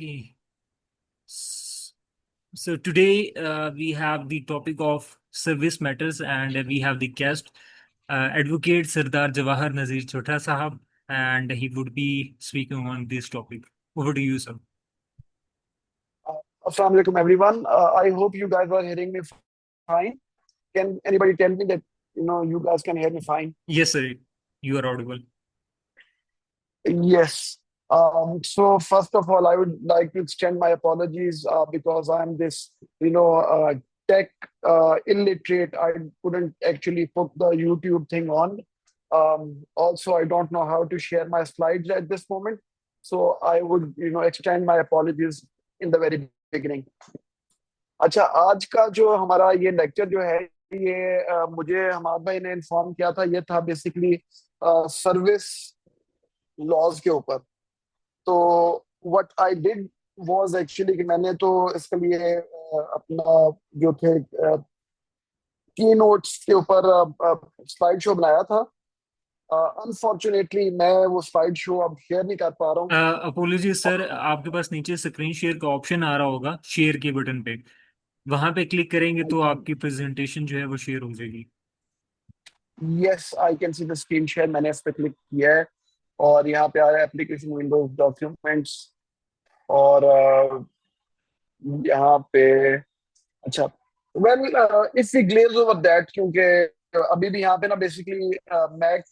Okay. S- So today we have the topic of service matters, and we have the guest, Advocate Sardar Jawahar Nazir Chota Sahab, and he would be speaking on this topic. Over to you, sir. Assalamu alaikum, everyone. I hope you guys are hearing me fine. Can anybody tell me that you guys can hear me fine? Yes, sir. You are audible. Yes. So first of all, I would like to extend my apologies because I'm this, tech illiterate. I couldn't actually put the YouTube thing on. Also, I don't know how to share my slides at this moment. So I would, extend my apologies in the very beginning. अच्छा, आज का जो हमारा ये lecture जो है ये मुझे हमारे भाई ने इन्फॉर्म किया था। ये था बेसिकली सर्विस लॉज के ऊपर। तो what I did was actually कि मैंने तो इसके लिए अपना जो थे की नोट्स के ऊपर स्लाइड शो बनाया था। अनफॉर्चुनेटली मैं वो स्लाइड शो अब शेयर नहीं कर पा रहा हूँ। अपोलॉजी सर, आपके पास नीचे स्क्रीन शेयर का ऑप्शन आ रहा होगा, शेयर के बटन पे। वहां पे क्लिक करेंगे तो आपकी प्रेजेंटेशन जो है वो शेयर हो जाएगी। Yes, I can see the screen share. मैंने इस पे क्लिक किया है और यहाँ पे आ रहा है एप्लीकेशन विंडोज डॉक्यूमेंट्स। और यहाँ पे अच्छा, well if we glaze over that, क्योंकि अभी भी यहाँ पे ना बेसिकली मैक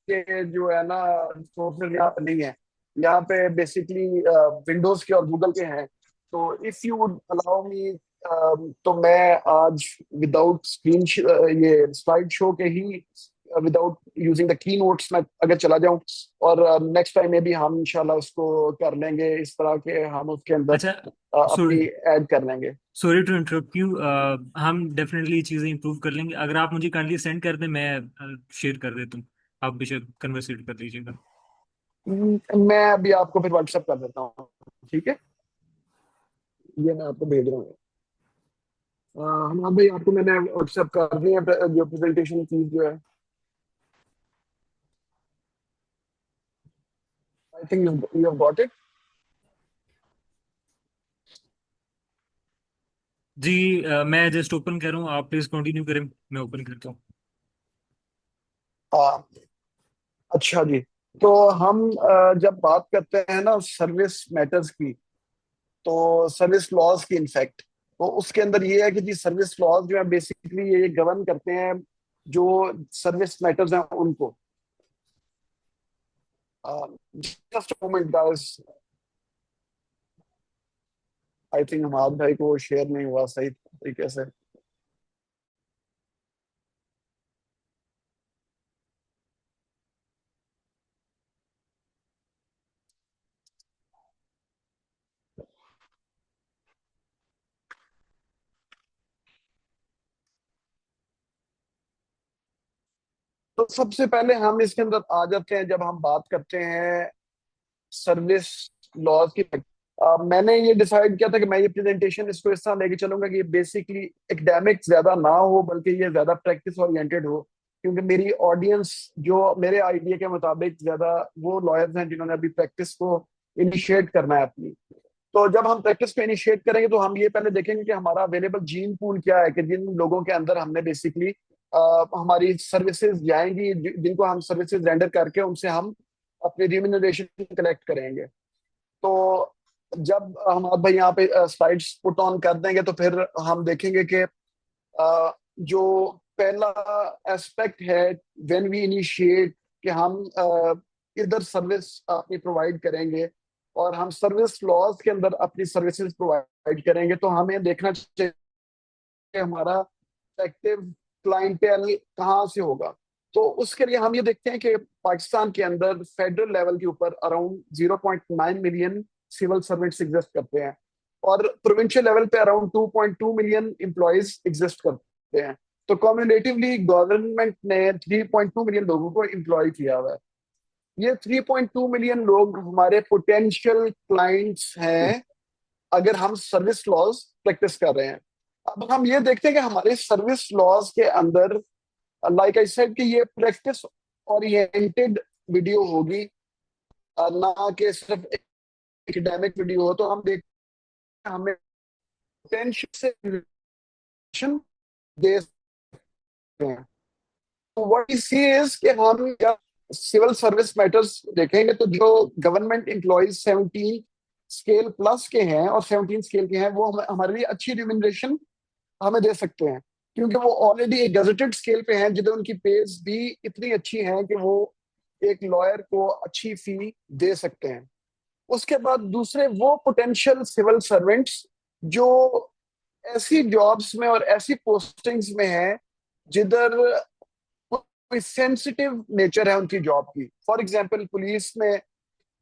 के जो है ना सोर्सेज यहाँ पे नहीं है। यहाँ पे बेसिकली विंडोज के और गूगल के हैं। तो if you would allow me, तो मैं आज विदाउट स्क्रीन ये स्लाइड शो के ही, without using the key notes मैं अगर चला जाऊं, और नेक्स्ट टाइम में भी हम इंशाल्लाह उसको कर लेंगे इस तरह के, हम उसके अंदर अच्छा, अपनी ऐड कर लेंगे। Sorry to interrupt you. हम डेफिनेटली चीज़ें इंप्रूव कर लेंगे। अगर आप मुझे काइंडली सेंड कर दें, मैं शेयर कर देता हूँ। आप बेशक कन्वर्सेट कर लीजिएगा। मैं अभी आपको फिर व्हाट्सएप कर देता हूँ, ठीक है? ये मैं आपको भेज रहा हूँ। हम भाई आपको मैंने व्हाट्सएप कर दी है जो प्रेजेंटेशन चीज जो है। I think you have got it. जी, मैं जस्ट ओपन कर रहा हूँ। आप प्लीज कंटिन्यू करें, मैं ओपन करता हूँ। हाँ, अच्छा जी। तो हम जब बात करते हैं ना सर्विस मैटर्स की, तो सर्विस लॉज की इनफैक्ट, तो उसके अंदर ये है कि जी सर्विस लॉज जो है बेसिकली ये गवर्न करते हैं जो सर्विस मैटर्स हैं उनको। Just moment guys, I think हमारे भाई को शेयर नहीं हुआ सही तरीके से। तो सबसे पहले हम इसके अंदर आ जाते हैं जब हम बात करते हैं सर्विस लॉज की। मैंने ये डिसाइड किया था कि मैं ये प्रेजेंटेशन इसको इस तरह लेके चलूंगा कि ये बेसिकली एकेडमिक ज्यादा ना हो, बल्कि ये ज्यादा प्रैक्टिस ओरिएंटेड हो। क्योंकि मेरी ऑडियंस जो मेरे आइडिया के मुताबिक ज्यादा वो लॉयर्स हैं जिन्होंने अभी प्रैक्टिस को इनिशिएट करना है अपनी। तो जब हम प्रैक्टिस को इनिशिएट करेंगे तो हम ये पहले देखेंगे कि हमारा अवेलेबल जीन पूल क्या है, कि जिन लोगों के अंदर हमने बेसिकली हमारी सर्विसेज जाएंगी, जिनको हम सर्विसेज रेंडर करके उनसे हम अपनी रिम्यूनरेशन कलेक्ट करेंगे। तो जब हम अब भाई यहाँ पे स्लाइड्स पुट ऑन कर देंगे तो फिर हम देखेंगे कि जो पहला एस्पेक्ट है व्हेन वी इनिशिएट, कि हम इधर सर्विस अपनी प्रोवाइड करेंगे और हम सर्विस लॉज के अंदर अपनी सर्विसेज प्रोवाइड करेंगे, तो हमें देखना चाहिए कि हमारा एक्टिव क्लाइंटेल कहाँ से होगा। तो उसके लिए हम ये देखते हैं कि पाकिस्तान के अंदर फेडरल लेवल के ऊपर around 0.9 million civil servants exist करते हैं, और प्रोविंशियल लेवल पे अराउंड 2.2 मिलियन एम्प्लॉयज एग्जिस्ट करते हैं। तो कॉम्युलेटिवली गवर्नमेंट ने 3.2 मिलियन लोगों को एम्प्लॉय किया हुआ है। ये 3.2 मिलियन लोग हमारे पोटेंशियल क्लाइंट्स हैं अगर हम सर्विस लॉज प्रैक्टिस कर रहे हैं। अब हम ये देखते हैं कि हमारे सर्विस लॉज के अंदर, लाइक आई सेड, कि ये प्रैक्टिस ओरिएंटेड वीडियो होगी, ना कि सिर्फ एकेडमिक वीडियो हो, तो हम देखते हैं हमें पोटेंशियल से information दे सकते हैं। तो व्हाट वी सी इज कि हम सिविल सर्विस मैटर्स देखेंगे तो जो गवर्नमेंट एम्प्लॉयज 17 स्केल प्लस के हैं और 17 स्केल के हैं, वो हमारे लिए अच्छी रिम्यूनरेशन हमें दे सकते हैं, क्योंकि वो ऑलरेडी एक गजेटेड स्केल पे हैं, जिधर उनकी पेज भी इतनी अच्छी हैं कि वो एक लॉयर को अच्छी फी दे सकते हैं। उसके बाद दूसरे वो पोटेंशियल सिविल सर्वेंट्स जो ऐसी जॉब्स में और ऐसी पोस्टिंग्स में हैं जिधर कोई सेंसिटिव नेचर है उनकी जॉब की, फॉर एग्जांपल पुलिस में,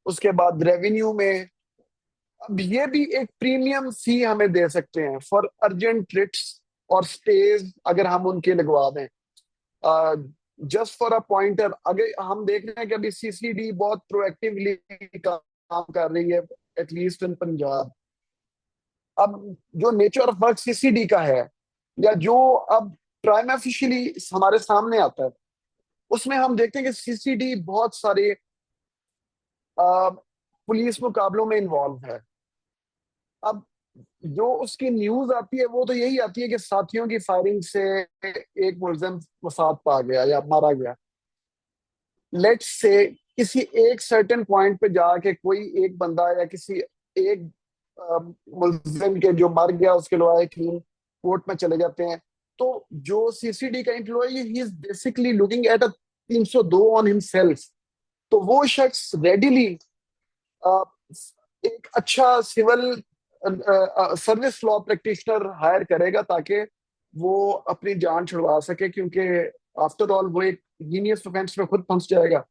उसके बाद रेवेन्यू में। अब ये भी एक प्रीमियम फी हमें दे सकते हैं फॉर अर्जेंट रिट्स और स्टेज, अगर हम उनके लगवा दें। जस्ट फॉर अ पॉइंटर, अगर हम देख रहे हैं कि अभी सीसीडी बहुत प्रोएक्टिवली काम कर रही है, एटलीस्ट इन पंजाब। अब जो नेचर ऑफ वर्क सीसीडी का है, या जो अब प्राइम ऑफिशियली हमारे सामने आता है, उसमें हम देखते हैं कि सीसीडी बहुत सारे पुलिस मुकाबलों में इन्वॉल्व है। अब जो उसकी न्यूज आती है वो तो यही आती है कि साथियों की फायरिंग से एक मुलजिम वफात पा गया या मारा गया। लेट्स से किसी एक सर्टेन पॉइंट पे जाके कोई एक बंदा या किसी एक मुलजिम के जो मर गया उसके लवाए क्लीन कोर्ट में चले जाते हैं, तो जो सीसीडी का एम्प्लॉय ही is basically looking at a 302 on himself. तो वो शख्स रेडिली एक अच्छा civil service law practitioner hire करेगा, ताकि वो अपनी जान छुड़वा सके, क्योंकि आफ्टर ऑल वो एक हीनियस ऑफेंस में खुद फंस जाएगा।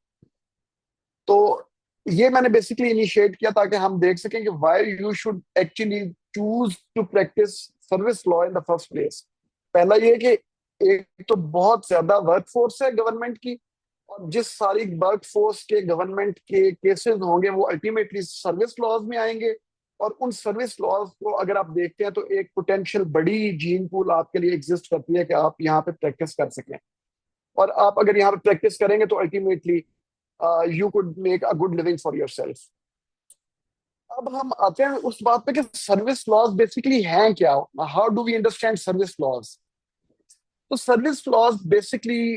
तो ये मैंने बेसिकली इनिशिएट किया ताकि हम देख सकें कि why you should actually choose to practice service law in the first place. पहला ये कि एक तो बहुत ज्यादा वर्क फोर्स है गवर्नमेंट की, और जिस सारी वर्क फोर्स के गवर्नमेंट के केसेस होंगे वो अल्टीमेटली सर्विस लॉज में आएंगे। और उन सर्विस लॉज को अगर आप देखते हैं तो एक पोटेंशियल बड़ी जीन पूल आपके लिए एग्जिस्ट करती है कि आप यहाँ पे प्रैक्टिस कर सकें। और आप अगर यहाँ पे प्रैक्टिस करेंगे तो ultimately you could make a good living for your self. अब हम आते हैं उस बात पे कि सर्विस लॉज बेसिकली हैं क्या, how do we understand service laws. तो service laws basically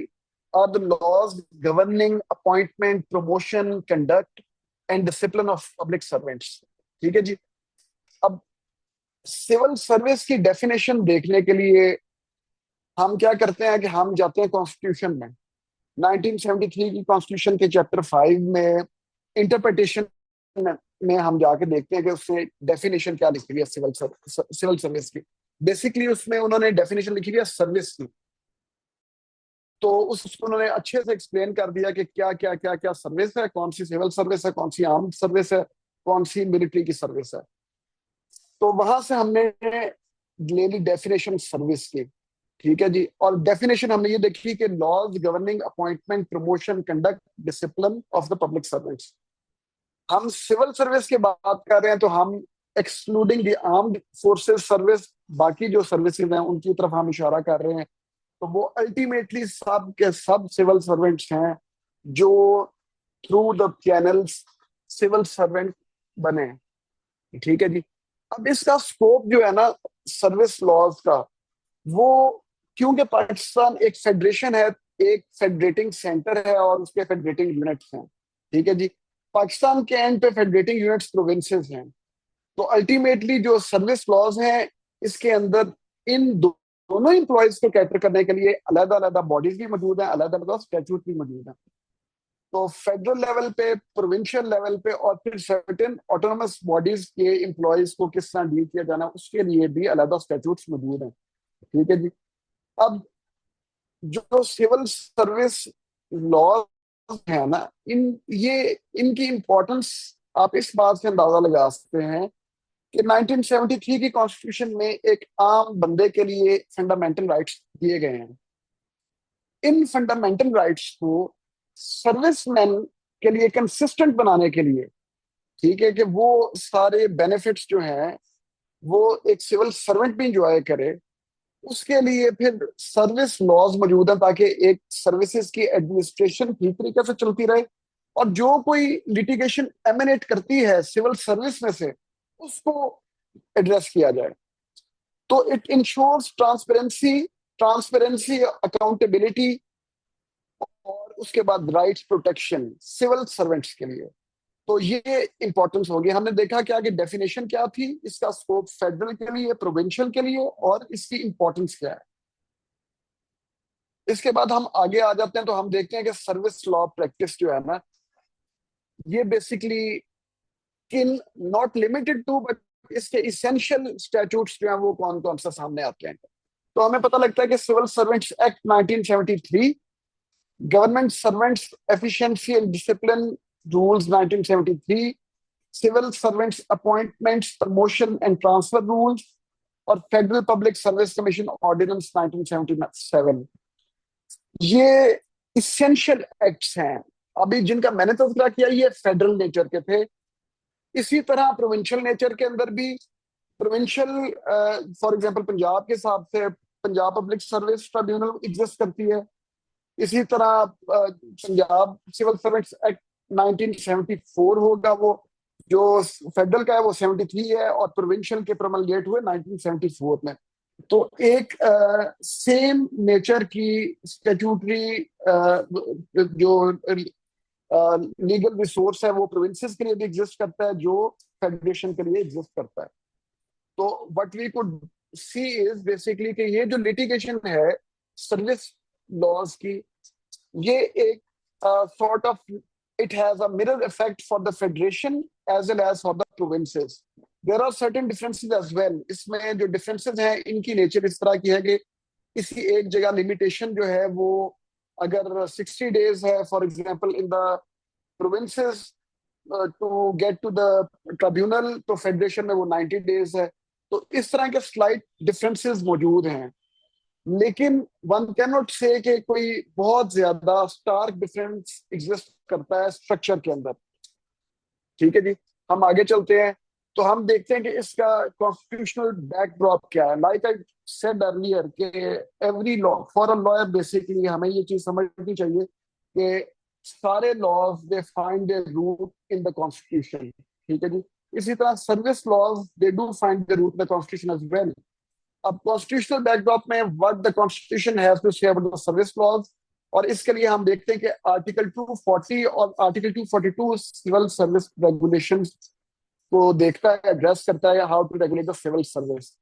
are the laws governing appointment, promotion, conduct and discipline of public servants. ठीक है जी। अब सिविल सर्विस की डेफिनेशन देखने के लिए हम क्या करते हैं कि हम जाते हैं कॉन्स्टिट्यूशन में, 1973 की कॉन्स्टिट्यूशन के चैप्टर 5 में इंटरप्रिटेशन में हम जाके देखते हैं कि उसने डेफिनेशन क्या लिखी हुई है सिविल सर्विस की। बेसिकली उसमें उन्होंने डेफिनेशन लिखी हुई है सर्विस की। तो उसको उन्होंने अच्छे से एक्सप्लेन कर दिया कि क्या क्या क्या क्या सर्विस है, कौन सी सिविल सर्विस है, कौन सी आर्म्ड सर्विस है, कौन सी मिलिट्री की सर्विस है। तो वहां से हमने ले ली डेफिनेशन सर्विस की। ठीक है जी। और डेफिनेशन हमने ये देखी कि laws governing appointment, promotion, conduct, discipline of the public servants. हम सिविल सर्विस की बात कर रहे हैं तो हम excluding the armed forces service, बाकी जो सर्विसेज हैं उनकी तरफ हम इशारा कर रहे हैं। तो वो अल्टीमेटली सब के सब सिविल सर्वेंट्स हैं जो through the channels civil servant बने। ठीक है जी। अब इसका स्कोप जो है ना सर्विस लॉज का, वो क्योंकि पाकिस्तान एक फेडरेशन है, एक फेडरेटिंग सेंटर है और उसके फेडरेटिंग यूनिट्स हैं। ठीक है जी। पाकिस्तान के एंड पे फेडरेटिंग यूनिट्स प्रोविंसेस हैं। तो अल्टीमेटली जो सर्विस लॉज हैं इसके अंदर इन दोनों इंप्लॉयज को कैटर करने के लिए अलग अलग बॉडीज भी मौजूद हैं, अलग अलग स्टैट्यूट भी मौजूद हैं। तो फेडरल लेवल पे, प्रोविंशियल लेवल पे और फिर सर्टेन ऑटोनमस बॉडीज के एम्प्लॉयज को किस तरह डील किया जाना, उसके लिए भी अलग स्टैट्यूट्स मौजूद हैं। ठीक है जी। अब जो सिविल सर्विस लॉज है ना, इनकी इंपॉर्टेंस आप इस बात से अंदाजा लगा सकते हैं कि 1973 की कॉन्स्टिट्यूशन में एक आम बंदे के लिए फंडामेंटल राइट्स दिए गए हैं। इन फंडामेंटल राइट्स को सर्विसमैन के लिए कंसिस्टेंट बनाने के लिए, ठीक है, कि वो सारे बेनिफिट्स जो हैं वो एक सिविल सर्वेंट भी इंजॉय करे, उसके लिए फिर सर्विस लॉज मौजूद है ताकि एक सर्विसेज की एडमिनिस्ट्रेशन ठीक तरीके से चलती रहे और जो कोई लिटिगेशन एमिनेट करती है सिविल सर्विस में से, उसको एड्रेस किया जाए। तो इट इंश्योर्स ट्रांसपेरेंसी, अकाउंटेबिलिटी, और उसके बाद राइट्स प्रोटेक्शन सिविल सर्वेंट्स के लिए। तो ये इंपॉर्टेंस होगी। हमने देखा कि आगे डेफिनेशन क्या थी, इसका स्कोप फेडरल के लिए, प्रोविंशियल के लिए, और इसकी इंपॉर्टेंस क्या है। इसके बाद हम आगे आ जाते हैं तो हम देखते हैं कि सर्विस लॉ प्रैक्टिस जो है ना, ये बेसिकली किन, नॉट लिमिटेड टू, बट इसके इसेंशियल स्टैट्यूट्स जो हैं वो कौन कौन सा सामने आते हैं। तो हमें पता लगता है कि civil servants act 1973, government servants efficiency and discipline rules 1973, civil servants appointments promotion and transfer rules, और federal public service commission ordinance 1977, ये इसेंशियल एक्ट्स हैं। अभी जिनका मैंने तज़किरा किया ये फेडरल नेचर के थे। इसी तरह प्रोविंशियल नेचर के अंदर भी, प्रोविंशियल, फॉर एग्जांपल पंजाब के हिसाब से Punjab public service tribunal exist करती है। इसी तरह पंजाब सिविल सर्वेंट्स एक्ट 1974 होगा, वो जो फेडरल का है वो 73 है, और प्रोविंशियल के प्रमलगेट हुए 1974 में। तो एक सेम नेचर की स्टेट्यूटरी जो लीगल रिसोर्स है वो प्रोविंसेस के लिए भी एग्जिस्ट करता है, जो फेडरेशन के लिए एग्जिस्ट करता है। तो what we could see is basically कि ये जो लिटिगेशन है सर्विस लॉज की, ये एक sort of, it has a mirror effect for the federation as well as for the provinces. There are certain differences as well. इसमें जो differences हैं इनकी नेचर इस तरह की है कि किसी एक जगह लिमिटेशन जो है वो अगर 60 डेज है for example in the provinces to get to the tribunal, तो फेडरेशन में वो 90 डेज है। तो इस तरह के स्लाइट डिफरेंसेस मौजूद हैं, लेकिन वन कैन नॉट से कि कोई बहुत ज्यादा स्टार्क डिफरेंस एग्जिस्ट करता है स्ट्रक्चर के अंदर। ठीक है जी, हम आगे चलते हैं तो हम देखते हैं कि इसका कॉन्स्टिट्यूशनल बैकड्रॉप क्या है। लाइक आई सेड अर्लियर कि every law, for a lawyer basically हमें ये चीज समझनी चाहिए कि सारे laws they find their root in the constitution. ठीक है जी, इसी तरह service laws they do find the root in the constitution as well. अब कॉन्स्टिट्यूशनल बैकड्रॉप में what the constitution has to say about the service laws, और इसके लिए हम देखते हैं कि आर्टिकल 240 और आर्टिकल 242 सिविल सर्विस रेगुलेशंस को देखता है, एड्रेस करता है how to regulate the civil service.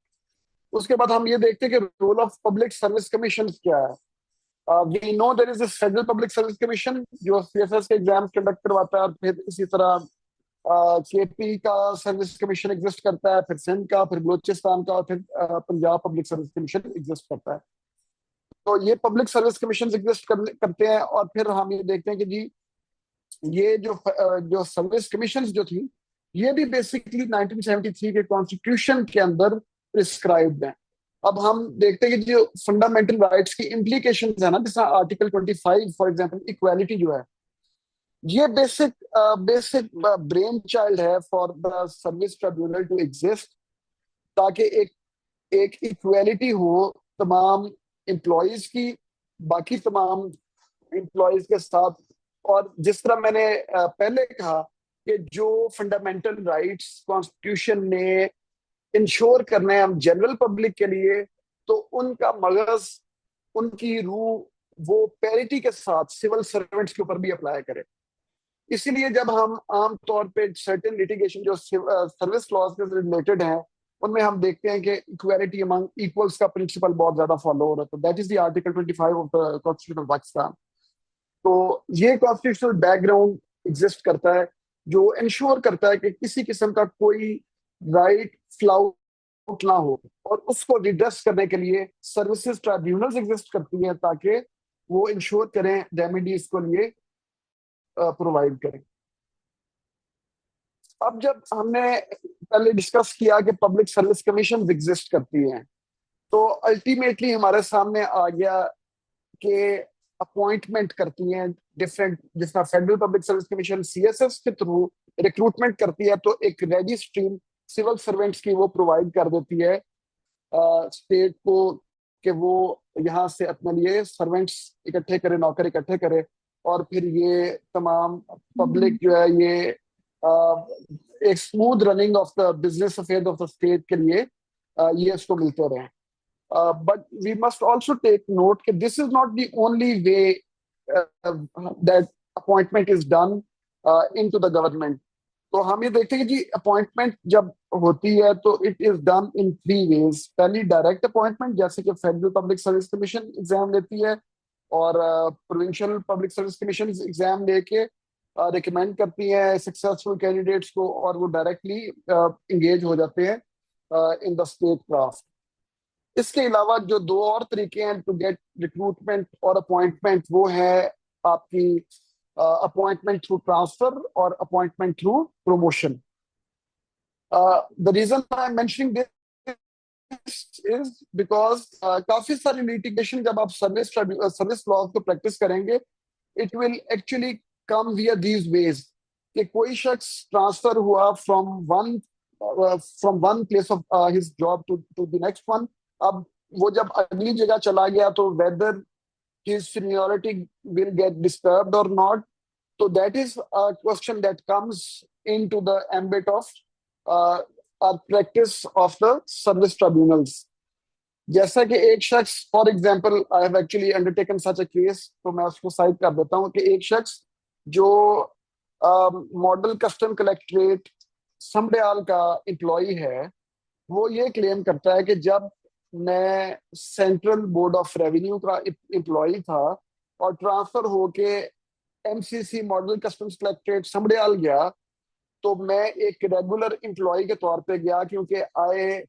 उसके बाद हम ये देखते हैं कि role of public service commission क्या है। We know there is this federal public service commission जो सीएसएस के एग्जाम कंडक्ट करवाता है, और फिर इसी तरह केपी का सर्विस कमीशन एग्जिस्ट करता है, फिर सिंध का, फिर बलूचिस्तान का, और फिर Punjab public service commission exist करता है। तो ये पब्लिक सर्विस कमीशन एग्जिस्ट करते हैं। और फिर हम ये देखते हैं कि जी ये जो सर्विस कमीशन जो थी, ये भी बेसिकली 1973 के कॉन्स्टिट्यूशन के अंदर प्रिस्क्राइब्ड है। अब हम देखते हैं कि जो फंडामेंटल राइट्स की इम्प्लीकेशंस है ना, जैसे आर्टिकल 25 फॉर एग्जांपल इक्वालिटी जो है, ये बेसिक बेसिक ब्रेन चाइल्ड है for the service tribunal to exist, ताकि एक एक इक्वालिटी हो तमाम एम्प्लॉयज की बाकी तमाम एम्प्लॉयज के साथ। और जिस तरह मैंने पहले कहा कि जो फंडामेंटल राइट्स कॉन्स्टिट्यूशन ने इंश्योर करने हैं हम जनरल पब्लिक के लिए, तो उनका मगज, उनकी रूह वो पैरिटी के साथ सिविल सर्वेंट्स के ऊपर भी अप्लाई करे। इसीलिए जब हम आम तौर पे सर्टेन लिटिगेशन जो सर्विस लॉज के रिलेटेड है, उनमें हम देखते हैं कि इक्वालिटी अमंग इक्वल्स का प्रिंसिपल बहुत ज्यादा फॉलो हो रहा है। तो that is the article 25 of the constitution of Pakistan. तो ये कॉन्स्टिट्यूशनल बैकग्राउंड एग्जिस्ट करता है जो इंश्योर करता है कि किसी किस्म का कोई राइट फ्लाउट ना हो, और उसको रिड्रेस करने के लिए सर्विसेज ट्राइब्यूनल्स एग्जिस्ट करती हैं ताकि वो इंश्योर करें, रेमेडीज को लिए प्रोवाइड करें। अब जब हमने पहले डिस्कस किया कि पब्लिक सर्विस कमीशन एग्जिस्ट करती हैं, तो अल्टीमेटली हमारे सामने आ गया कि अपॉइंटमेंट करती हैं डिफरेंट, जिस तरह federal public service commission CSS के थ्रू रिक्रूटमेंट करती है, तो एक रेडी स्ट्रीम सिविल सर्वेंट्स की वो प्रोवाइड कर देती है स्टेट को कि वो यहाँ से अपने लिए सर्वेंट्स इकट्ठे करे, नौकर इकट्ठे करे, और फिर ये तमाम पब्लिक जो है ये एक smooth running of the business affair of the state के लिए ये इसको मिलते रहे. But we must also take note that this is not the only way that appointment is done into the government. तो हम ये देखते हैं कि जी अपॉइंटमेंट जब होती है तो it is done in 3 ways. पहली डायरेक्ट अपॉइंटमेंट, जैसे कि federal public service commission exam लेती है और provincial public service commission exam लेके रिकमेंड करती है सक्सेसफुल कैंडिडेट्स को और वो डायरेक्टली इंगेज हो जाते हैं इन द स्टेट क्राफ्ट. इसके अलावा जो दो और तरीके हैं टू गेट रिक्रूटमेंट और अपॉइंटमेंट, वो है आपकी अपॉइंटमेंट थ्रू ट्रांसफर और appointment through promotion. The reason I am mentioning this is because काफी सारी लिटिगेशन जब आप सर्विस लॉ को प्रैक्टिस करेंगे, it will actually come via these ways कि कोई शख्स ट्रांसफर हुआ from one place of his job to the next one. अब वो जब अगली जगह चला गया तो whether his seniority will get disturbed or not. So that is a question that comes into the ambit of our practice of the service tribunals. जैसा कि एक शख्स, for example I have actually undertaken such a case, तो मैं उसको side कर देता हूँ कि एक शख्स जो मॉडल कस्टम कलेक्ट्रेट समड़याल का एम्प्लॉय है, वो ये क्लेम करता है कि जब मैं सेंट्रल बोर्ड ऑफ रेवेन्यू का एम्प्लॉय था और ट्रांसफर होके MCC model customs collectorate Sambrial गया, तो मैं एक रेगुलर एम्प्लॉय के तौर पे गया क्योंकि आई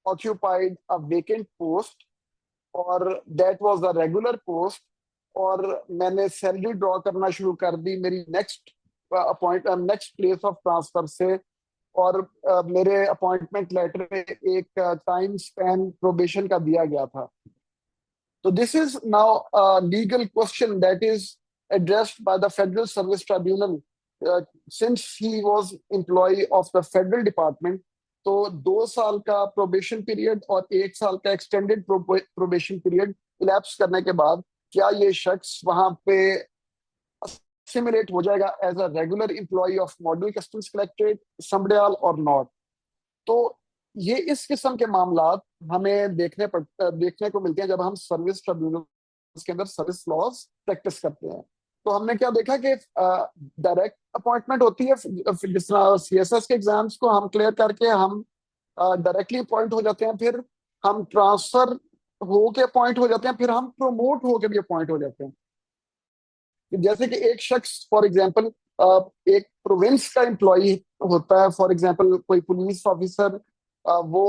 ऑक्यूपाइड अ वेकेंट पोस्ट और that was a regular post. और मैंने सैलरी ड्रॉ करना शुरू कर दी मेरी नेक्स्ट प्लेस ऑफ ट्रांसफर से. और मेरे अपॉइंटमेंट लेटर में एक टाइम स्पैन प्रोबेशन का दिया गया था. तो this is now legal question that is addressed by the Federal Service Tribunal since he was employee of the Federal Department. तो 2 साल का प्रोबेशन पीरियड और 1 साल का एक्सटेंडेड प्रोबेशन पीरियड इलैप्स करने के बाद क्या ये शख्स वहां पे assimilate हो जाएगा as a regular employ of model customs collectorate Sambrial और नॉट. तो ये इस किस्म के मामला हमें देखने को मिलते हैं जब हम सर्विस ट्रिब्यूनल के अंदर सर्विस लॉज प्रैक्टिस करते हैं. तो हमने क्या देखा कि डायरेक्ट अपॉइंटमेंट होती है, जिस तरह सीएसएस के एग्जाम्स को हम क्लियर करके हम डायरेक्टली अपॉइंट हो जाते हैं, फिर हम ट्रांसफर होके अपॉइंट हो जाते हैं, फिर हम प्रमोट होके भी अपॉइंट हो जाते हैं. जैसे कि एक शख्स फॉर एग्जांपल एक प्रोविंस का एम्प्लॉय होता है, फॉर एग्जांपल कोई पुलिस ऑफिसर, वो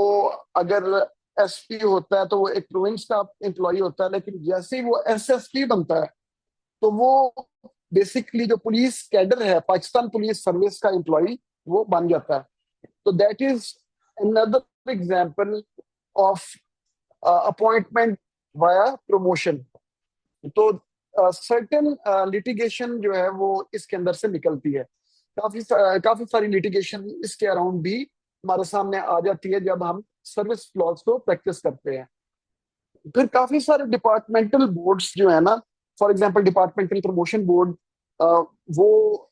अगर एसपी होता है तो वो एक प्रोविंस का एम्प्लॉय होता है, लेकिन जैसे ही वो एसएसपी बनता है तो वो बेसिकली जो पुलिस कैडर है, पाकिस्तान पुलिस सर्विस का एम्प्लॉय वो बन जाता है. तो that is another example of appointment via promotion. तो सर्टेन लिटिगेशन जो है वो इसके अंदर से निकलती है. काफी सारी लिटिगेशन इसके अराउंड भी हमारे सामने आ जाती है जब हम सर्विस लॉज को प्रैक्टिस करते हैं. फिर काफी सारे डिपार्टमेंटल बोर्ड्स जो है ना, for example departmental promotion board, वो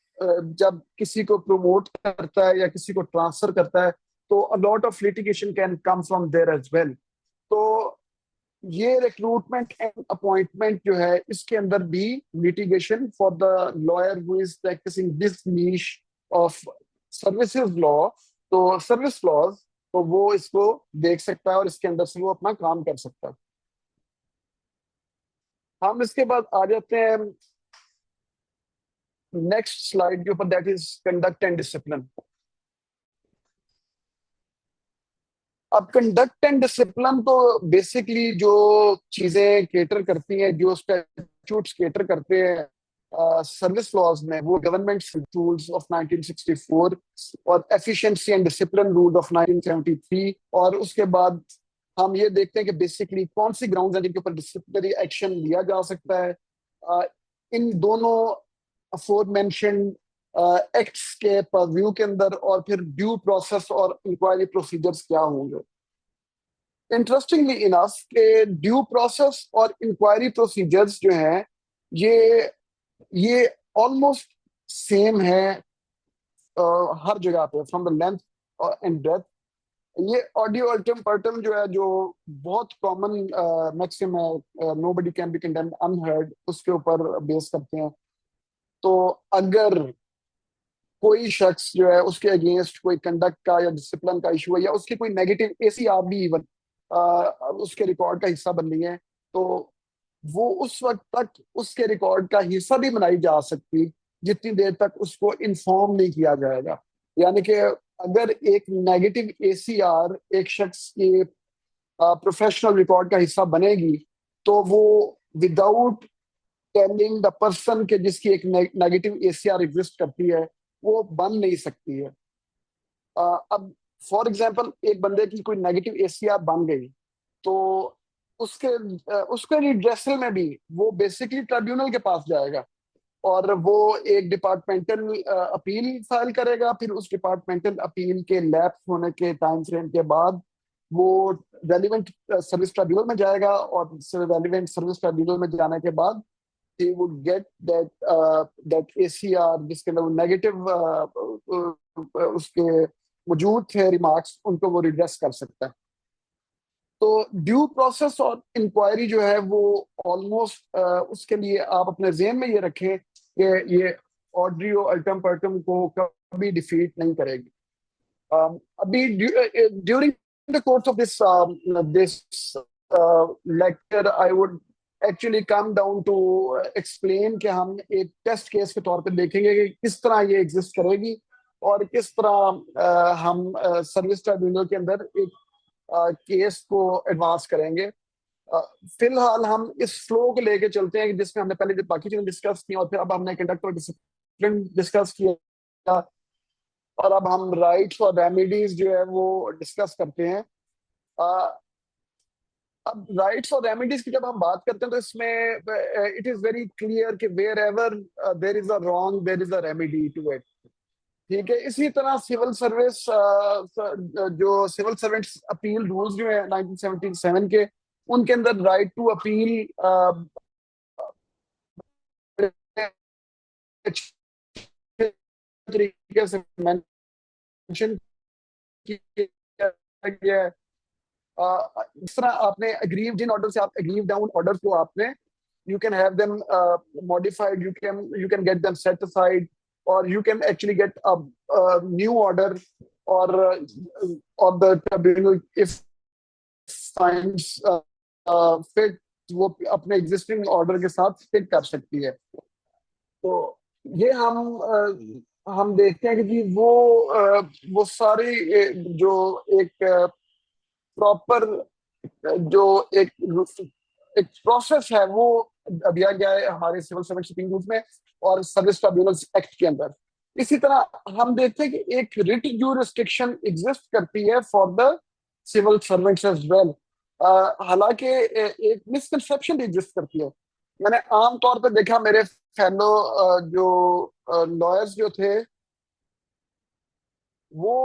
जब किसी को प्रमोट करता है या किसी को ट्रांसफर करता है तो a lot of litigation can come from there as well. तो ये रिक्रूटमेंट एंड अपॉइंटमेंट जो है इसके अंदर भी litigation for the lawyer who is practicing this niche of services law, तो सर्विस लॉज, तो वो इसको देख सकता है और इसके अंदर से वो अपना काम कर सकता है. हम इसके बाद आ जाते हैं नेक्स्ट स्लाइड के ऊपर, that is conduct and discipline. अब कंडक्ट एंड डिसिप्लिन तो बेसिकली जो चीजें केटर करती हैं, जो स्टैट्यूट्स केटर करते हैं सर्विस लॉज में, वो गवर्नमेंट रूल्स ऑफ 1964 और efficiency and discipline rule of 1973. और उसके बाद हम ये देखते हैं कि बेसिकली कौन सी ग्राउंड्स हैं जिनके ऊपर डिसिप्लिनरी एक्शन लिया जा सकता है इन दोनों अफोर मेंशन एक्ट्स के परव्यू के अंदर, और फिर ड्यू प्रोसेस और इंक्वायरी प्रोसीजर्स क्या होंगे. इंटरेस्टिंगली इनफ के ड्यू प्रोसेस और इंक्वायरी प्रोसीजर्स जो हैं ये ये ऑलमोस्ट सेम है हर जगह पे, from the length and breadth. ये ऑडियो अल्टम पर्टम जो है, जो बहुत कॉमन मैक्सिम है, nobody can be condemned unheard, उसके ऊपर बेस करते हैं। तो अगर कोई शख्स जो है, उसके अगेंस्ट कोई कंडक्ट का या डिसिप्लिन का इशू है, या उसकी कोई नेगेटिव एसीआर भी इवन उसके रिकॉर्ड का हिस्सा बन रही है, तो वो उस वक्त तक उसके रिकॉर्ड का हिस्सा भी बनाई जा सकती जितनी देर तक उसको इन्फॉर्म नहीं किया जाएगा। यानी कि अगर एक नेगेटिव एसीआर एक शख्स के प्रोफेशनल रिकॉर्ड का हिस्सा बनेगी, तो वो विदाउट टेलिंग द पर्सन के जिसकी एक नेगेटिव एसीआर एग्जिस्ट करती है, वो बन नहीं सकती है। अब फॉर एग्जांपल एक बंदे की कोई नेगेटिव एसीआर बन गई, तो उसके उसके रिड्रेसल में भी वो बेसिकली ट्रिब्यूनल के पास जाएगा, और वो एक डिपार्टमेंटल अपील फाइल करेगा। फिर उस डिपार्टमेंटल अपील के लैप्स होने के टाइम फ्रेम के बाद वो रेलिवेंट सर्विस ट्रिब्यूनल में जाएगा, और रेलिवेंट सर्विस ट्रिब्यूनल में जाने के बाद he would get that ACR जिसके अंदर वो नेगेटिव उसके मौजूद थे रिमार्क्स, उनको वो रिड्रेस कर सकता है। तो ड्यू प्रोसेस और इंक्वायरी जो है वो ऑलमोस्ट उसके लिए आप अपने जेहन में ये रखें कि ये ऑडियो अल्टम पर्टम को कभी डिफीट नहीं करेगी। अभी during the course of this lecture I would actually come down to explain कि हम एक टेस्ट केस के तौर पे देखेंगे कि किस तरह ये एग्जिस्ट करेगी, और किस तरह हम सर्विस ट्राइब्यूनल के अंदर एक केस को एडवांस करेंगे। अ, फिलहाल हम इस फ्लो को लेके चलते हैं कि जिसमें हमने पहले बाकी चीजें डिस्कस की, और फिर अब हमने कंडक्ट और डिसिप्लिन डिस्कस किया, और अब हम राइट्स और रेमेडीज जो है वो डिस्कस करते हैं। अ, अब राइट्स और रेमेडीज की जब हम बात करते हैं, तो इसमें इट इज वेरी क्लियर कि wherever there is a wrong there is a remedy to it. ठीक है, इसी तरह सिविल सर्विस जो सिविल सर्वेंट्स अपील रूल्स जो है 1977 के, उनके अंदर राइट टू अपील तरीके से मेंशन किया गया है। इस तरह आपने अग्रीव, जिन ऑर्डर से आप अग्रीव डाउन ऑर्डर को आपने, you can have them modified, you can get them set aside, or you can actually get a new order, or or the tribunal if finds fit, वो अपने existing order के साथ fit कर सकती है। तो ये हम देखते हैं कि जी वो सारी जो एक प्रॉपर जो एक एक प्रोसेस है वो दिया गया है हमारे सिविल सर्विस सुप्रीम कोर्ट में और सर्विस ट्रिब्यूनल्स एक्ट के अंदर। इसी तरह हम देखते हैं कि एक रिट ज्यूरिसडिक्शन एग्जिस्ट करती है for the civil servants as well. हालांकि एक मिसकंसेप्शन एग्जिस्ट करती है। मैंने आम तौर पर देखा, मेरे फेलो जो लॉयर्स जो थे, वो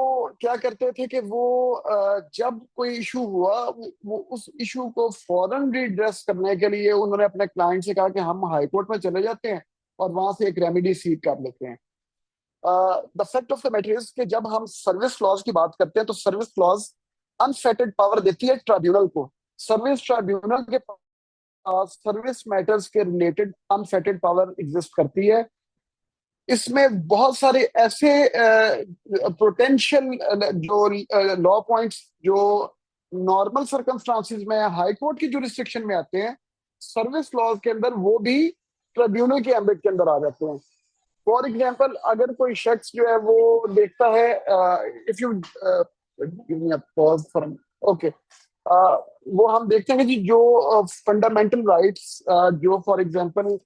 क्या करते थे कि वो जब कोई इशू हुआ, वो उस इशू को फौरन रिड्रेस करने के लिए उन्होंने अपने क्लाइंट से कहा कि हम हाई कोर्ट में चले जाते हैं और वहां से एक रेमेडी सीक कर लेते हैं। The fact of the matter is कि जब हम सर्विस क्लॉज की बात करते हैं, तो सर्विस क्लॉज अनफेटेड पावर देती है ट्राइब्यूनल को। सर्विस ट्राइब्यूनल के पास सर्विस मैटर्स के रिलेटेड अनफेटेड पावर एग्जिस्ट करती है। इसमें बहुत सारे ऐसे पोटेंशियल जो लॉ पॉइंट्स जो नॉर्मल सर्कमस्टांसिस में हाई कोर्ट की जुरिस्डिक्शन में आते हैं, सर्विस लॉज के अंदर वो भी ट्रिब्यूनल के एम्बिट के अंदर आ जाते हैं। फॉर एग्जांपल, अगर कोई शख्स जो है वो देखता है, if you give me a pause for, okay, वो हम देखते हैं कि जी जो फंडामेंटल राइट्स जो फॉर एग्जांपल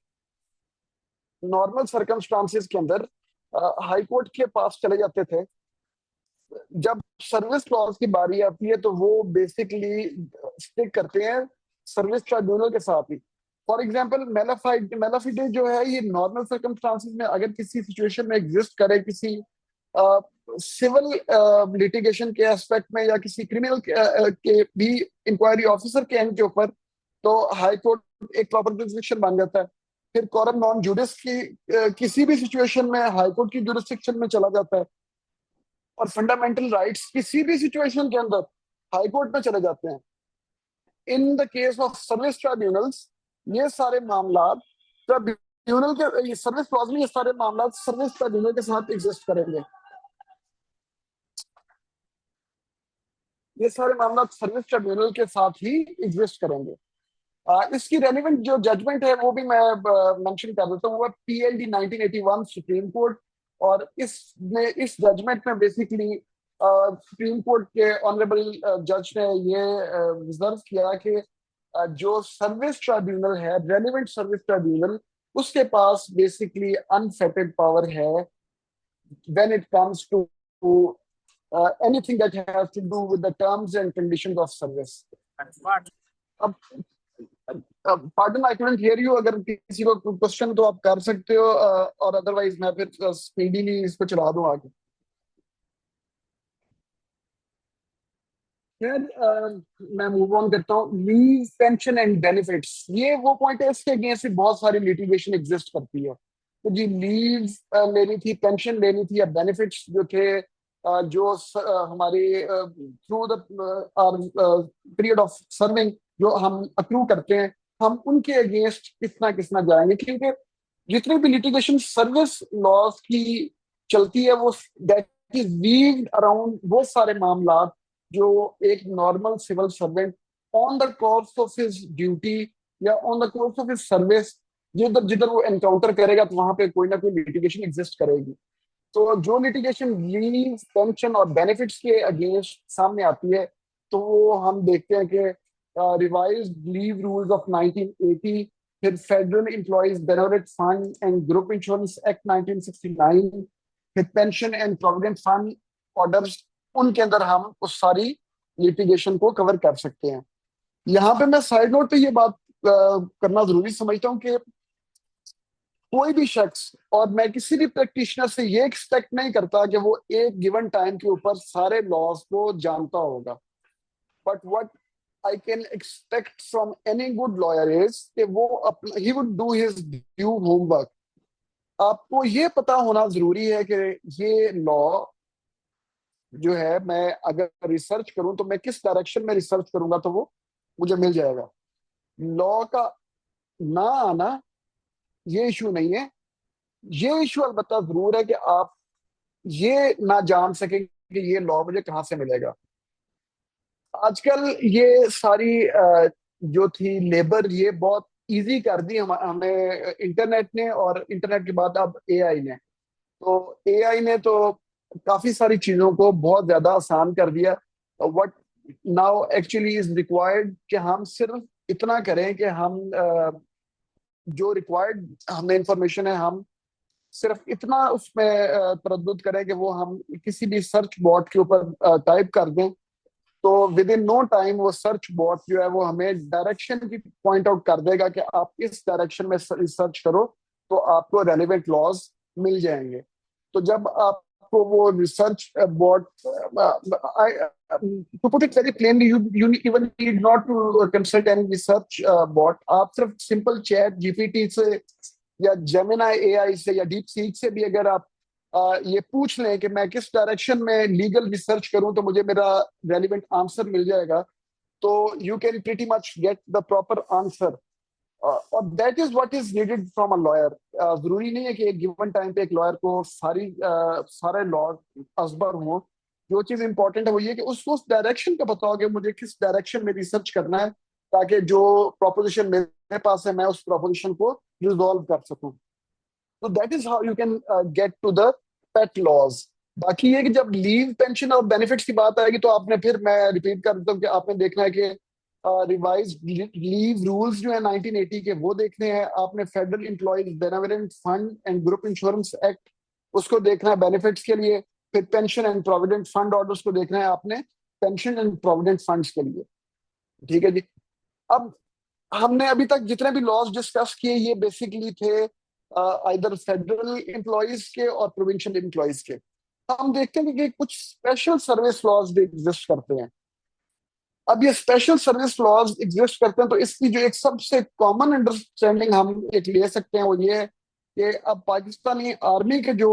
नॉर्मल सर्कमस्टांसिस के अंदर हाई कोर्ट के पास चले जाते थे, जब सर्विस क्लॉज की बारी आती है तो वो बेसिकली स्टिक करते हैं सर्विस ट्राइब्यूनल के साथ ही। फॉर एग्जांपल, मेलाफिडे जो है, ये नॉर्मल सर्कमस्टांसिस में अगर किसी सिचुएशन में एग्जिस्ट करे, किसी सिविल लिटिगेशन के एस्पेक्ट में या किसी क्रिमिनल के भी इंक्वायरी ऑफिसर के एंड के ऊपर, तो हाई कोर्ट एक प्रॉपर जुरिस्डिक्शन बन जाता है। फिर कोरम नॉन जुडिस की किसी भी सिचुएशन में हाईकोर्ट की जुरिस्डिक्शन में चला जाता है। और फंडामेंटल राइट्स किसी भी सिचुएशन के अंदर हाईकोर्ट में चले जाते हैं। In the case of service tribunals, ये सारे मामला ट्राइब्यूनल के सर्विस क्लॉज में, ये सारे मामला सर्विस ट्राइब्यूनल के साथ एग्जिस्ट करेंगे। ये सारे मामला सर्विस ट्राइब्यूनल के साथ ही एग्जिस्ट करेंगे। इसकी रेलिवेंट जो जजमेंट है वो भी मैं मेंशन कर देता हूँ, वो पीएलडी 1981 सुप्रीम कोर्ट। और इस जजमेंट में बेसिकली सुप्रीम कोर्ट के ऑनरेबल जज ने ये रिजर्व किया कि जो सर्विस ट्राइब्यूनल है, रेलिवेंट सर्विस ट्राइब्यूनल, उसके पास बेसिकली अनफेटेड पावर है when it comes to anything that has to do with the terms and conditions of service. अब pardon I couldn't hear you, अगर किसी को क्वेश्चन तो आप कर सकते हो, और अदरवाइज मैं फिर स्पीडीली इसको चला दूं आगे। यार मैं मूव ऑन करता हूँ। लीव, पेंशन एंड बेनिफिट्स, ये वो पॉइंट है, इसके अगेंस्ट बहुत सारी लिटिगेशन एग्जिस्ट करती है। तो जी लीव लेनी थी, पेंशन लेनी थी, या बेनिफिट्स जो थे जो हमारे through the period of serving जो हम अक्रू करते हैं, हम उनके अगेंस्ट कितना कितना जाएंगे। क्योंकि जितनी भी लिटिगेशन सर्विस लॉज की चलती है, वो दैट इज वीव्ड अराउंड वो सारे मामला जो एक normal civil servant on the course of his duty या on the course of his service जिधर जिधर वो एनकाउंटर करेगा, तो वहां पे कोई ना कोई लिटिगेशन एग्जिस्ट करेगी। तो जो लिटिगेशन लीव, पेंशन और बेनिफिट्स के अगेंस्ट सामने आती है, तो वो हम देखते हैं कि रिवाइज्ड लीव रूल्स ऑफ 1980, फिर federal employees benefit fund and group insurance act 1969, फिर pension and provident fund orders, उनके अंदर हम उस सारी लिटिगेशन को कवर कर सकते हैं। यहाँ पे मैं साइड नोट पे ये बात करना जरूरी समझता हूँ कि कोई भी शख्स, और मैं किसी भी प्रैक्टिशनर से ये एक्सपेक्ट नहीं करता कि वो एक गिवन टाइम के ऊपर सारे लॉज को जानता होगा। But what I can expect from any good lawyer is कि वो अपना he would do his due homework. आपको ये पता होना जरूरी है कि ये लॉ जो है, मैं अगर रिसर्च करूं तो मैं किस डायरेक्शन में रिसर्च करूंगा तो वो मुझे मिल जाएगा। लॉ का ना आना ये इशू नहीं है। ये इशू अलबत्ता जरूर है कि आप ये ना जान सके कि ये लॉ मुझे कहाँ से मिलेगा। आजकल ये सारी जो थी लेबर, ये बहुत इजी कर दी हमें इंटरनेट ने, और इंटरनेट के बाद अब एआई ने। तो एआई ने तो काफी सारी चीजों को बहुत ज्यादा आसान कर दिया। What now actually is required कि हम सिर्फ इतना करें कि हम जो रिक्वायर्ड हमें इंफॉर्मेशन है, हम सिर्फ इतना उसमें तरद्दुत करें कि वो हम किसी भी सर्च बॉट के ऊपर टाइप कर दें, तो विद इन नो टाइम वो सर्च बॉट जो है वो हमें डायरेक्शन की पॉइंट आउट कर देगा कि आप इस डायरेक्शन में रिसर्च करो, तो आपको रेलिवेंट लॉज मिल जाएंगे। तो जब आपको वो research bot, to put it very plainly, you even need not to consult any research bot. आप सिर्फ सिंपल चैट जीपीटी से या जेमिनाई एआई से या डीप सीक से भी अगर आप ये पूछ लें कि मैं किस डायरेक्शन में लीगल रिसर्च करूं तो मुझे मेरा रेलिवेंट आंसर मिल जाएगा, तो you can pretty much get the proper answer. और that is what is needed from a lawyer. जरूरी नहीं है कि एक गिवन टाइम पे एक लॉयर को सारे लॉ असबर हों। जो चीज इंपॉर्टेंट है वो ये कि उसको उस डायरेक्शन का पता हो कि मुझे किस डायरेक्शन में रिसर्च करना है, ताकि जो प्रोपोजिशन मेरे पास है मैं उस प्रोपोजिशन को रिजॉल्व कर सकूं। तो that is how you can get to the pet laws. बाकी ये कि जब लीव, पेंशन और बेनिफिट्स की बात आएगी, तो आपने, फिर मैं रिपीट कर देता हूँ कि आपने देखना है कि रिवाइज लीव रूल्स जो है 1980 के, वो देखने हैं आपने। Federal employees benefit fund and group insurance act, उसको देखना है बेनिफिट्स के लिए। फिर pension and provident fund orders को देखना है आपने पेंशन एंड प्रोविडेंट फंड्स के लिए। ठीक है जी। अब हमने अभी तक जितने भी लॉज डिस्कस किए, ये बेसिकली थे आइदर फेडरल एम्प्लॉयज के और प्रोविंशियल एम्प्लॉयज के। हम देखते हैं कि कुछ स्पेशल सर्विस लॉज भी एग्जिस्ट करते हैं। अब ये स्पेशल सर्विस लॉज एग्जिस्ट करते हैं, तो इसकी जो एक सबसे कॉमन अंडरस्टैंडिंग हम एक ले सकते हैं वो ये है कि अब पाकिस्तानी आर्मी के जो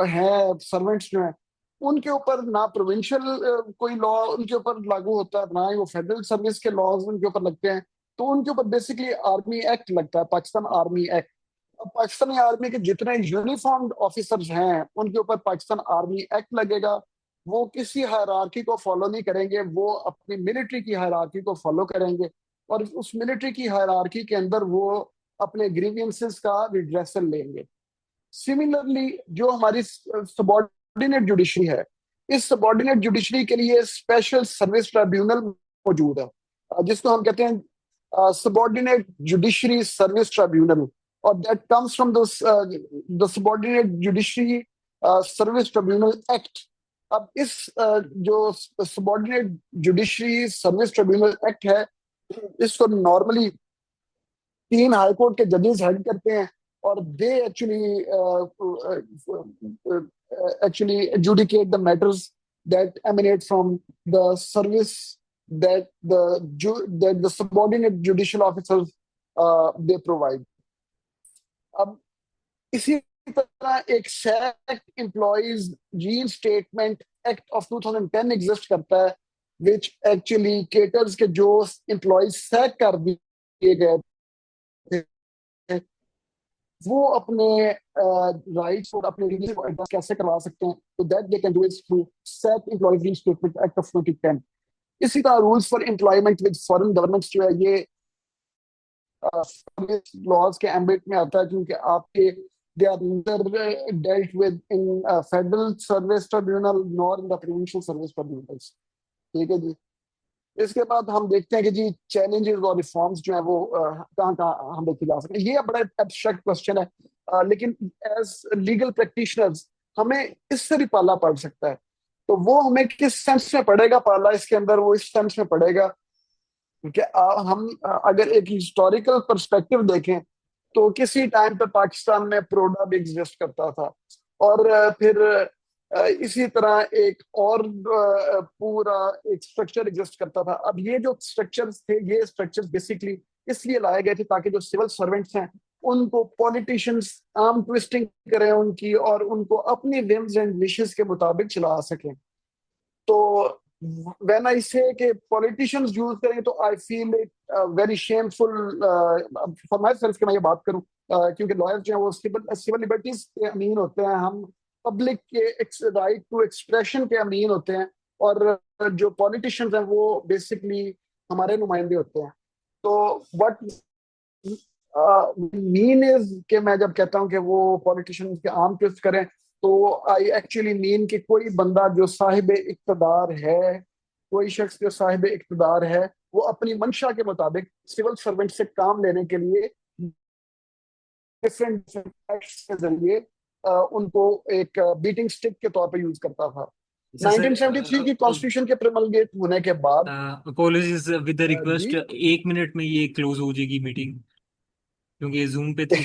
हैं सर्वेंट्स जो हैं, उनके ऊपर ना प्रोविंशियल कोई लॉ उनके ऊपर लागू होता है, ना ही वो फेडरल सर्विस के लॉज उनके ऊपर लगते हैं। तो उनके ऊपर बेसिकली आर्मी एक्ट लगता है, पाकिस्तान आर्मी एक्ट। अब पाकिस्तानी आर्मी के जितने यूनिफॉर्म्ड ऑफिसर्स हैं उनके ऊपर पाकिस्तान आर्मी एक्ट लगेगा। वो किसी हायरार्की को फॉलो नहीं करेंगे, वो अपनी मिलिट्री की हायरार्की को फॉलो करेंगे, और उस मिलिट्री की हायरार्की के अंदर वो अपने ग्रीवियंसेस का रिड्रेसल लेंगे। सिमिलरली जो हमारी सबॉर्डिनेट जुडिशरी है, इस सबॉर्डिनेट जुडिशरी के लिए स्पेशल सर्विस ट्राइब्यूनल मौजूद है, जिसको हम कहते हैं सबॉर्डिनेट जुडिशरी सर्विस ट्राइब्यूनल, और that comes from the subordinate judiciary service tribunal act. अब इस जो subordinate judiciary service tribunal act है, इसको नॉर्मली 3 हाईकोर्ट के जजेस हेड करते हैं, और they actually adjudicate the matters that emanate from the service that the subordinate judicial officers they provide. अब इसी तरह एक sack employees reinstatement act of 2010 exist करता है, विच एक्चुअली केटर्स के जो एम्प्लॉइज सैक कर दिए गए थे, वो अपने राइट्स और अपने रिलीज को एडजस्ट कैसे करवा सकते हैं, तो that they can do it through sack employees reinstatement act of 2010। इसी तरह rules for employment with foreign governments जो है, ये लॉज के एम्बिट में आता है, क्योंकि आपके they are neither dealt with in federal service tribunal nor in the provincial service tribunals। ठीक है जी। इसके बाद हम देखते हैं कि जी चैलेंजेस और रिफॉर्म्स जो है वो कहाँ कहाँ हम देखे जा सकते हैं। ये बड़ा एब्स्ट्रैक्ट क्वेश्चन है, लेकिन एज लीगल प्रैक्टिशनर्स हमें इससे भी पाला पड़ सकता है। तो वो हमें किस सेंस में पड़ेगा पाला इसके अंदर, वो इस सेंस में पड़ेगा कि हम अगर एक हिस्टोरिकल पर्सपेक्टिव देखें, तो किसी टाइम पे पाकिस्तान में प्रोडा भी एग्जिस्ट करता था, और फिर इसी तरह एक और पूरा एक स्ट्रक्चर एग्जिस्ट करता था। अब ये जो स्ट्रक्चर्स थे, ये स्ट्रक्चर्स बेसिकली इसलिए लाए गए थे ताकि जो सिविल सर्वेंट्स हैं उनको पॉलिटिशियंस आर्म ट्विस्टिंग करें उनकी, और उनको अपनी विम्स एंड विशेस के मुताबिक चला सकें। तो व्हेन आई से कि पॉलिटिशियंस यूज करें, तो I feel it very shameful for my self कि मैं ये बात करूं, क्योंकि लॉयर्स जो है वो सिविल सिविल लिबर्टीज के अमीन होते हैं, हम पब्लिक के राइट टू एक्सप्रेशन के अमीन होते हैं, और जो पॉलिटिशियंस हैं वो बेसिकली हमारे नुमाइंदे होते हैं। तो व्हाट मीन इज कि मैं जब कहता हूँ कि वो पॉलिटिशियंस के आर्म ट्विस्ट करें, तो आई एक्चुअली मीन कि कोई बंदा जो साहिब इक्तदार है, कोई शख्स जो साहिब इक्तदार है, वो अपनी मंशा के मुताबिक सिविल सर्वेंट से काम लेने के लिए डिफरेंट एक्ट्स के जरिए उनको एक बीटिंग स्टिक के तौर पे यूज करता था। अच्छा सर, 1973 की कॉन्स्टिट्यूशन के प्रोमलगेट होने के बाद अपोलॉजीज विद द जी रिक्वेस्ट, 1 मिनट में ये क्लोज हो जाएगी मीटिंग, क्योंकि जूम पे 3